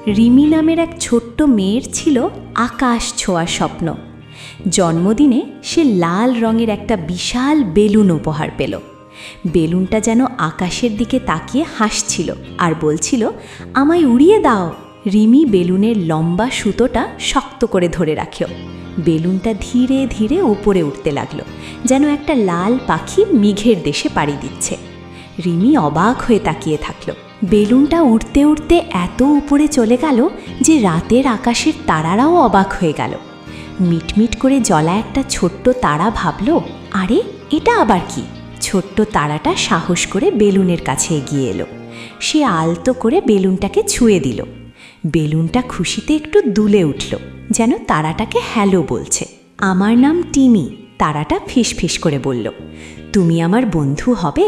রিমি নামের এক ছোট্ট মেয়ের ছিল আকাশ ছোঁয়া স্বপ্ন। জন্মদিনে সে লাল রঙের একটা বিশাল বেলুন উপহার পেল। বেলুনটা যেন আকাশের দিকে তাকিয়ে হাসছিল আর বলছিল, আমায় উড়িয়ে দাও। রিমি বেলুনের লম্বা সুতোটা শক্ত করে ধরে রাখল। বেলুনটা ধীরে ধীরে উপরে উঠতে লাগলো, যেন একটা লাল পাখি মেঘের দেশে পাড়ি দিচ্ছে। রিমি অবাক হয়ে তাকিয়ে থাকল। বেলুনটা উড়তে উড়তে এত উপরে চলে গেল যে রাতের আকাশের তারারাও অবাক হয়ে গেল। মিটমিট করে জ্বলা একটা ছোট্ট তারা ভাবল, আরে এটা আবার কি? ছোট্ট তারাটা সাহস করে বেলুনের কাছে এগিয়ে এলো। সে আলতো করে বেলুনটাকে ছুঁয়ে দিল। বেলুনটা খুশিতে একটু দুলে উঠল, যেন তারাটাকে হ্যালো বলছে। আমার নাম টিমি, তারাটা ফিসফিস করে বলল। তুমি আমার বন্ধু হবে?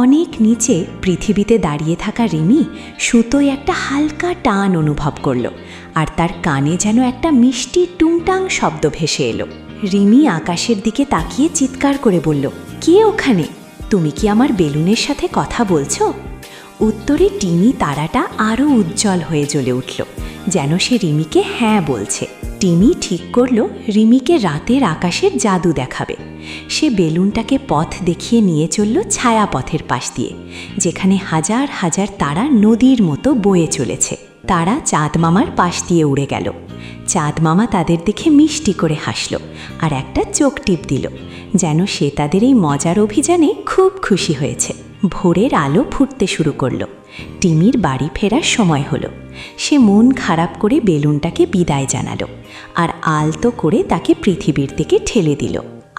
অনেক নিচে পৃথিবীতে দাঁড়িয়ে থাকা রিমি সুতোয় একটা হালকা টান অনুভব করল, আর তার কানে যেন একটা মিষ্টি টুংটাং শব্দ ভেসে এলো। রিমি আকাশের দিকে তাকিয়ে চিৎকার করে বলল, কে ওখানে? তুমি কি আমার বেলুনের সাথে কথা বলছো? উত্তরে টিমি তারাটা আরও উজ্জ্বল হয়ে জ্বলে উঠল, যেন সে রিমিকে হ্যাঁ বলছে। টিমি ঠিক করল রিমিকে রাতের আকাশের জাদু দেখাবে। সে বেলুনটাকে পথ দেখিয়ে নিয়ে চলল ছায়াপথের পাশ দিয়ে, যেখানে হাজার হাজার তারা নদীর মতো বয়ে চলেছে। তারা চাঁদ মামার পাশ দিয়ে উড়ে গেল। চাঁদ মামা তাদের দেখে মিষ্টি করে হাসল আর একটা চোখ টিপ দিল, যেন সে তাদের এই মজার অভিযানে খুব খুশি হয়েছে। ভোরের আলো ফুটতে শুরু করল। টিমির বাড়ি ফেরার সময় হলো। সে মন খারাপ করে বেলুনটাকে বিদায় জানালো আর আলতো করে তাকে পৃথিবীর দিকে ঠেলে দিল।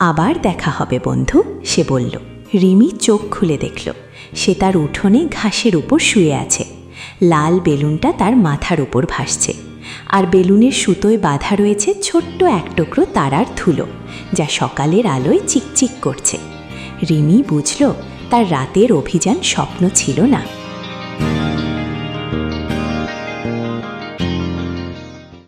আবার দেখা হবে বন্ধু, সে বলল। রিমি চোখ খুলে দেখল সে তার উঠোনে ঘাসের উপর শুয়ে আছে। লাল বেলুনটা তার মাথার উপর ভাসছে, আর বেলুনের সুতোয় বাঁধা রয়েছে ছোট্ট এক টুকরো তারার ধুলো, যা সকালের আলোয় চিকচিক করছে। রিমি বুঝল তার রাতের অভিযান স্বপ্ন ছিল না,